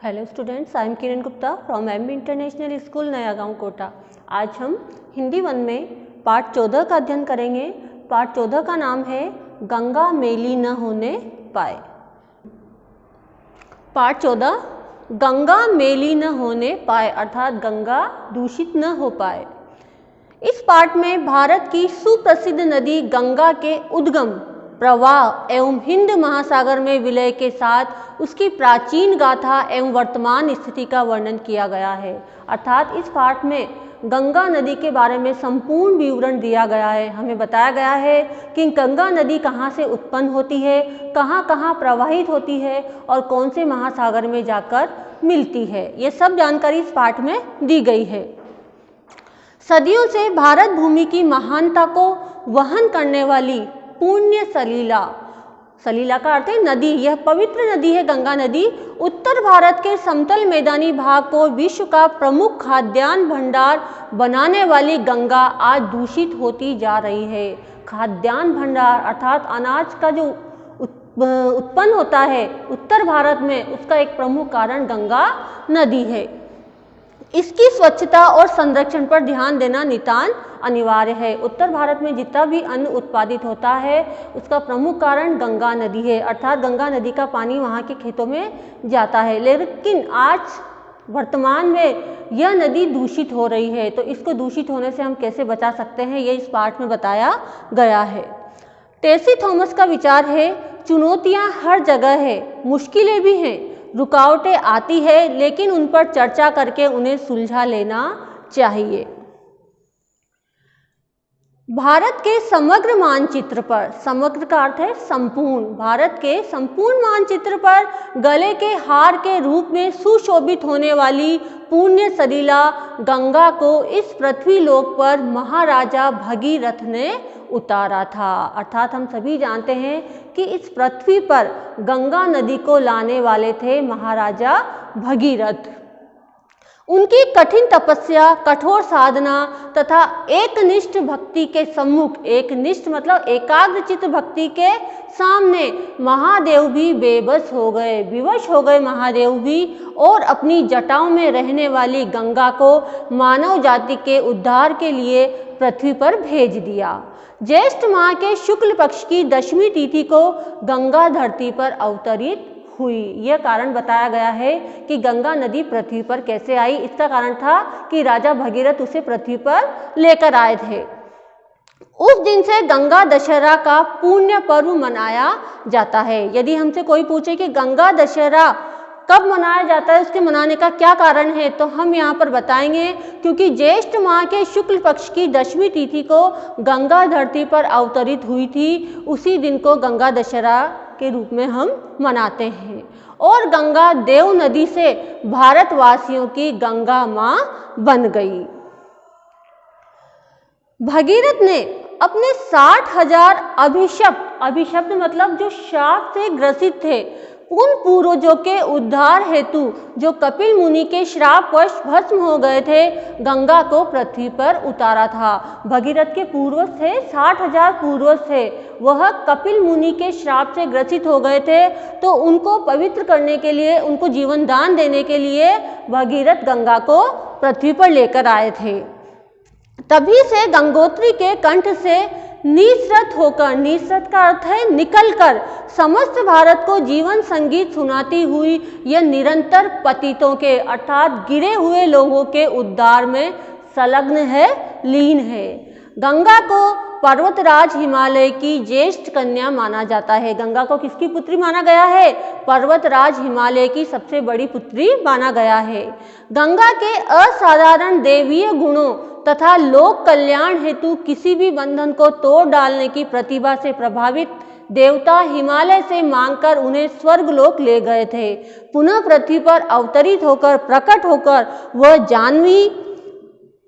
Hello students, I am Kiran Gupta from MB international school नया गांव कोटा। आज हम हिंदी 1 में पाठ 14 का अध्ययन करेंगे। पाठ 14 का नाम है गंगा मैली न होने पाए। पाठ 14 गंगा मैली न होने पाए अर्थात गंगा दूषित न हो पाए। इस पाठ में भारत की सुप्रसिद्ध नदी गंगा के उद्गम, प्रवाह एवं हिंद महासागर में विलय के साथ उसकी प्राचीन गाथा एवं वर्तमान स्थिति का वर्णन किया गया है। अर्थात इस पाठ में गंगा नदी के बारे में संपूर्ण विवरण दिया गया है। हमें बताया गया है कि गंगा नदी कहाँ से उत्पन्न होती है, कहाँ कहाँ प्रवाहित होती है और कौन से महासागर में जाकर मिलती है। ये सब जानकारी इस पाठ में दी गई है। सदियों से भारत भूमि की महानता को वहन करने वाली पुण्य सलीला, सलीला का अर्थ है नदी, यह पवित्र नदी है गंगा नदी। उत्तर भारत के समतल मैदानी भाग को विश्व का प्रमुख खाद्यान्न भंडार बनाने वाली गंगा आज दूषित होती जा रही है। खाद्यान्न भंडार अर्थात अनाज का जो उत्पन्न होता है उत्तर भारत में, उसका एक प्रमुख कारण गंगा नदी है। इसकी स्वच्छता और संरक्षण पर ध्यान देना नितांत अनिवार्य है। उत्तर भारत में जितना भी अन्न उत्पादित होता है उसका प्रमुख कारण गंगा नदी है, अर्थात गंगा नदी का पानी वहाँ के खेतों में जाता है। लेकिन आज वर्तमान में यह नदी दूषित हो रही है, तो इसको दूषित होने से हम कैसे बचा सकते हैं, ये इस पाठ में बताया गया है। टेसी थॉमस का विचार है, चुनौतियाँ हर जगह है, मुश्किलें भी हैं, रुकावटें आती है, लेकिन उन पर चर्चा करके उन्हें सुलझा लेना चाहिए। भारत के समग्र मानचित्र पर, समग्र का अर्थ है संपूर्ण, भारत के संपूर्ण मानचित्र पर गले के हार के रूप में सुशोभित होने वाली पुण्य सलीला गंगा को इस पृथ्वी लोक पर महाराजा भगीरथ ने उतारा था। अर्थात हम सभी जानते हैं कि इस पृथ्वी पर गंगा नदी को लाने वाले थे महाराजा भगीरथ। उनकी कठिन तपस्या, कठोर साधना तथा एकनिष्ठ भक्ति के सम्मुख, एकनिष्ठ मतलब एकाग्रचित्त भक्ति के सामने महादेव भी बेबस हो गए, विवश हो गए महादेव भी, और अपनी जटाओं में रहने वाली गंगा को मानव जाति के उद्धार के लिए पृथ्वी पर भेज दिया। ज्येष्ठ माह के शुक्ल पक्ष की 10वीं तिथि को गंगा धरती पर अवतरित हुई। यह कारण बताया गया है कि गंगा नदी पृथ्वी पर कैसे आई। इसका कारण था कि राजा भगीरथ उसे पृथ्वी पर लेकर आए थे। उस दिन से गंगा दशहरा का पुण्य पर्व मनाया जाता है। यदि हमसे कोई पूछे कि गंगा दशहरा कब मनाया जाता है, उसके मनाने का क्या कारण है, तो हम यहाँ पर बताएंगे क्योंकि ज्येष्ठ माह के शुक्ल पक्ष की 10वीं तिथि को गंगा धरती पर अवतरित हुई थी। उसी दिन को गंगा दशहरा के रूप में हम मनाते हैं। और गंगा देव नदी से भारतवासियों की गंगा माँ बन गई। भगीरथ ने अपने 60,000 अभिशप्त मतलब जो शाप से ग्रसित थे उन पूर्वजों के उद्धार हेतु, जो कपिल मुनि के श्रापवश भस्म हो गए थे, गंगा को पृथ्वी पर उतारा था। भगीरथ के पूर्वज थे, 60,000 पूर्वज थे, वह कपिल मुनि के श्राप से ग्रसित हो गए थे, तो उनको पवित्र करने के लिए, उनको जीवन दान देने के लिए भगीरथ गंगा को पृथ्वी पर लेकर आए थे। तभी से गंगोत्री के कंठ से निसृत होकर, निसृत का अर्थ है निकलकर, समस्त भारत को जीवन संगीत सुनाती हुई यह निरंतर पतितों के अर्थात गिरे हुए लोगों के उद्धार में संलग्न है, लीन है। गंगा को पर्वतराज हिमालय की ज्येष्ठ कन्या माना जाता है। गंगा को किसकी पुत्री माना गया है? पर्वतराज हिमालय की सबसे बड़ी पुत्री माना गया है। गंगा के असाधारण देवीय गुणों तथा लोक कल्याण हेतु किसी भी बंधन को तोड़ डालने की प्रतिभा से प्रभावित देवता हिमालय से मांगकर उन्हें स्वर्गलोक ले गए थे। पुनः पृथ्वी पर अवतरित होकर, प्रकट होकर वह जानवी,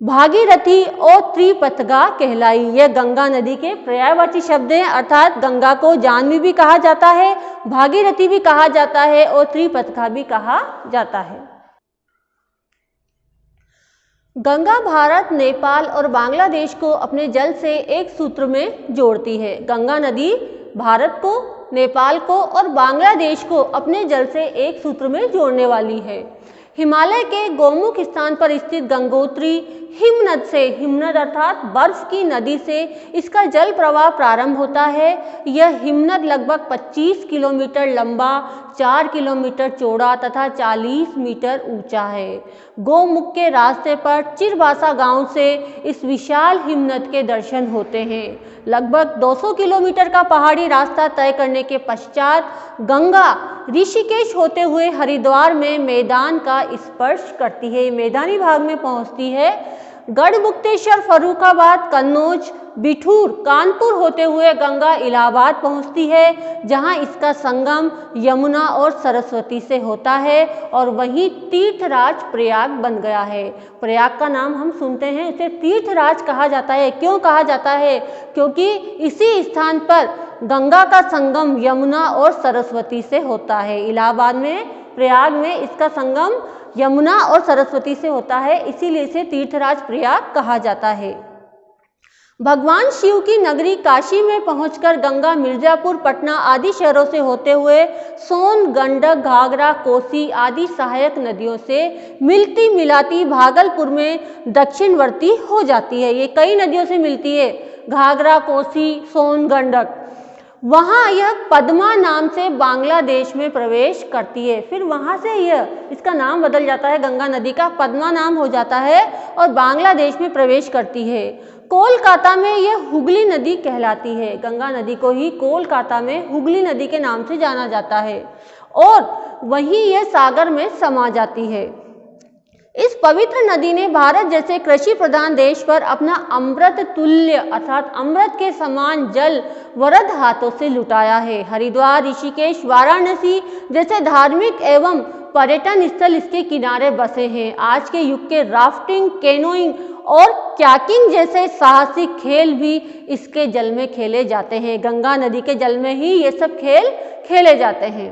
भागीरथी और त्रिपथगा कहलाई। यह गंगा नदी के पर्यायवाची शब्द हैं, अर्थात गंगा को जानवी भी कहा जाता है, भागीरथी भी कहा जाता है और त्रिपथगा भी कहा जाता है। गंगा भारत, नेपाल और बांग्लादेश को अपने जल से एक सूत्र में जोड़ती है। गंगा नदी भारत को, नेपाल को और बांग्लादेश को अपने जल से एक सूत्र में जोड़ने वाली है। हिमालय के गोमुख स्थान पर स्थित गंगोत्री हिमनद से, हिमनद अर्थात बर्फ की नदी से इसका जल प्रवाह प्रारंभ होता है। यह हिमनद लगभग 25 किलोमीटर लंबा, 4 किलोमीटर चौड़ा तथा 40 मीटर ऊंचा है। गोमुख के रास्ते पर चिरबासा गांव से इस विशाल हिमनद के दर्शन होते हैं। लगभग 200 किलोमीटर का पहाड़ी रास्ता तय करने के पश्चात गंगा ऋषिकेश होते हुए हरिद्वार में मैदान का स्पर्श करती है, मैदानी भाग में पहुंचती है। गढ़मुक्तेश्वर, फर्रुखाबाद, कन्नौज, बिठूर, कानपुर होते हुए गंगा इलाहाबाद पहुंचती है, जहां इसका संगम यमुना और सरस्वती से होता है और वहीं तीर्थराज प्रयाग बन गया है। प्रयाग का नाम हम सुनते हैं, इसे तीर्थराज कहा जाता है। क्यों कहा जाता है? क्योंकि इसी स्थान पर गंगा का संगम यमुना और सरस्वती से होता है। इलाहाबाद में, प्रयाग में इसका संगम यमुना और सरस्वती से होता है, इसीलिए इसे तीर्थराज प्रयाग कहा जाता है। भगवान शिव की नगरी काशी में पहुंचकर गंगा मिर्जापुर, पटना आदि शहरों से होते हुए सोन, गंडक, घाघरा, कोसी आदि सहायक नदियों से मिलती मिलाती भागलपुर में दक्षिणवर्ती हो जाती है। ये कई नदियों से मिलती है, घाघरा, कोसी, सोन, गंडक। वहाँ यह पद्मा नाम से बांग्लादेश में प्रवेश करती है। फिर वहाँ से यह, इसका नाम बदल जाता है, गंगा नदी का पद्मा नाम हो जाता है और बांग्लादेश में प्रवेश करती है। कोलकाता में यह हुगली नदी कहलाती है। गंगा नदी को ही कोलकाता में हुगली नदी के नाम से जाना जाता है और वहीं यह सागर में समा जाती है। इस पवित्र नदी ने भारत जैसे कृषि प्रधान देश पर अपना अमृत तुल्य अर्थात अमृत के समान जल वरद हाथों से लुटाया है। हरिद्वार, ऋषिकेश, वाराणसी जैसे धार्मिक एवं पर्यटन स्थल इसके किनारे बसे हैं। आज के युग के राफ्टिंग, कैनोइंग और क्याकिंग जैसे साहसिक खेल भी इसके जल में खेले जाते हैं। गंगा नदी के जल में ही ये सब खेल खेले जाते हैं।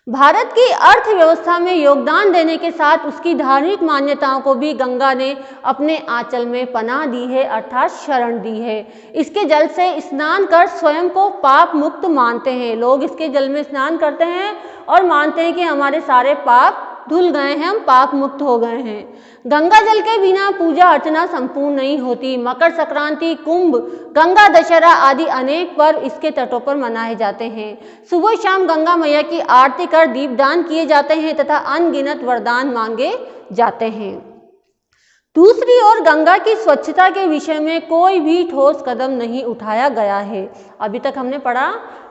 भारत की अर्थव्यवस्था में योगदान देने के साथ उसकी धार्मिक मान्यताओं को भी गंगा ने अपने आंचल में पनाह दी है अर्थात शरण दी है। इसके जल से स्नान कर स्वयं को पाप मुक्त मानते हैं। लोग इसके जल में स्नान करते हैं और मानते हैं कि हमारे सारे पाप धुल गए हैं, हम पाप मुक्त हो गए हैं। गंगा जल के बिना पूजा अर्चना संपूर्ण नहीं होती। मकर संक्रांति, कुंभ, गंगा दशहरा आदि अनेक पर्व इसके तटों पर मनाए जाते हैं। सुबह शाम गंगा मैया की आरती कर दीपदान किए जाते हैं तथा अनगिनत वरदान मांगे जाते हैं। दूसरी ओर गंगा की स्वच्छता के विषय में कोई भी ठोस कदम नहीं उठाया गया है। अभी तक हमने पढ़ा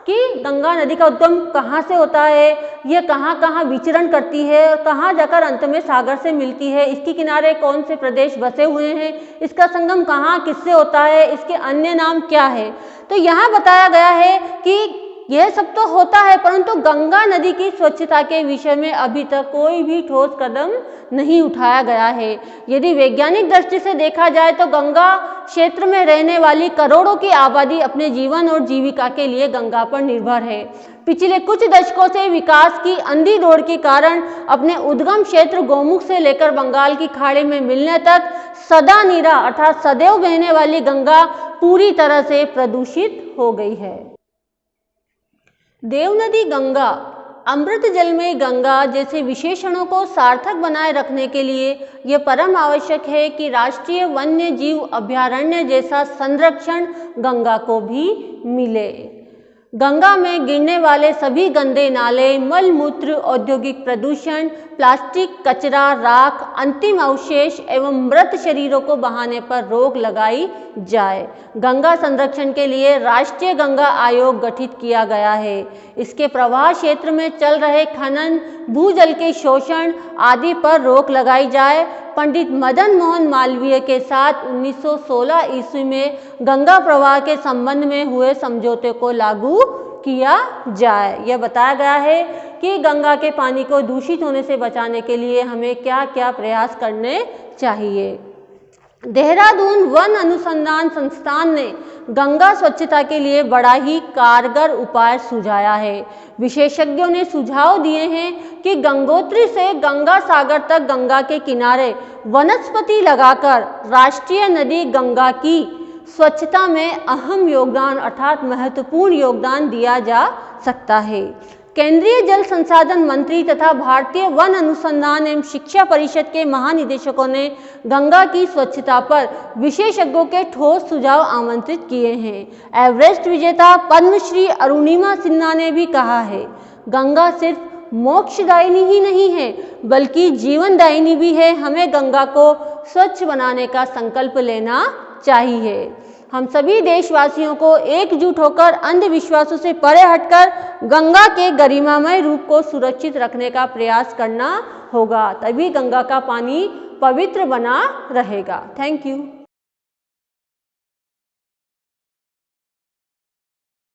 कि गंगा नदी का उद्गम कहाँ से होता है, यह कहाँ कहाँ विचरण करती है और कहाँ जाकर अंत में सागर से मिलती है, इसके किनारे कौन से प्रदेश बसे हुए हैं, इसका संगम कहाँ किससे होता है, इसके अन्य नाम क्या है। तो यहाँ बताया गया है कि यह सब तो होता है, परंतु गंगा नदी की स्वच्छता के विषय में अभी तक कोई भी ठोस कदम नहीं उठाया गया है। यदि वैज्ञानिक दृष्टि से देखा जाए तो गंगा क्षेत्र में रहने वाली करोड़ों की आबादी अपने जीवन और जीविका के लिए गंगा पर निर्भर है। पिछले कुछ दशकों से विकास की अंधी दौड़ के कारण अपने उद्गम क्षेत्र गोमुख से लेकर बंगाल की खाड़ी में मिलने तक सदा नीरा अर्थात सदैव बहने वाली गंगा पूरी तरह से प्रदूषित हो गई है। देवनदी गंगा, अमृत जल में गंगा जैसे विशेषणों को सार्थक बनाए रखने के लिए यह परम आवश्यक है कि राष्ट्रीय वन्य जीव अभयारण्य जैसा संरक्षण गंगा को भी मिले। गंगा में गिरने वाले सभी गंदे नाले, मल मूत्र, औद्योगिक प्रदूषण, प्लास्टिक, कचरा, राख, अंतिम अवशेष एवं मृत शरीरों को बहाने पर रोक लगाई जाए। गंगा संरक्षण के लिए राष्ट्रीय गंगा आयोग गठित किया गया है। इसके प्रवाह क्षेत्र में चल रहे खनन, भूजल के शोषण आदि पर रोक लगाई जाए। पंडित मदन मोहन मालवीय के साथ 1916 ईस्वी में गंगा प्रवाह के संबंध में हुए समझौते को लागू किया जाए। यह बताया गया है कि गंगा के पानी को दूषित होने से बचाने के लिए हमें क्या क्या प्रयास करने चाहिए। देहरादून वन अनुसंधान संस्थान ने गंगा स्वच्छता के लिए बड़ा ही कारगर उपाय सुझाया है। विशेषज्ञों ने सुझाव दिए हैं कि गंगोत्री से गंगा सागर तक गंगा के किनारे वनस्पति लगाकर राष्ट्रीय नदी गंगा की स्वच्छता में अहम योगदान अर्थात महत्वपूर्ण योगदान दिया जा सकता है। केंद्रीय जल संसाधन मंत्री तथा भारतीय वन अनुसंधान एवं शिक्षा परिषद के महानिदेशकों ने गंगा की स्वच्छता पर विशेषज्ञों के ठोस सुझाव आमंत्रित किए हैं। एवरेस्ट विजेता पद्मश्री अरुणिमा सिन्हा ने भी कहा है, गंगा सिर्फ मोक्षदायिनी ही नहीं है बल्कि जीवनदायिनी भी है। हमें गंगा को स्वच्छ बनाने का संकल्प लेना चाहिए। हम सभी देशवासियों को एकजुट होकर अंधविश्वासों से परे हटकर गंगा के गरिमामय रूप को सुरक्षित रखने का प्रयास करना होगा, तभी गंगा का पानी पवित्र बना रहेगा। Thank you.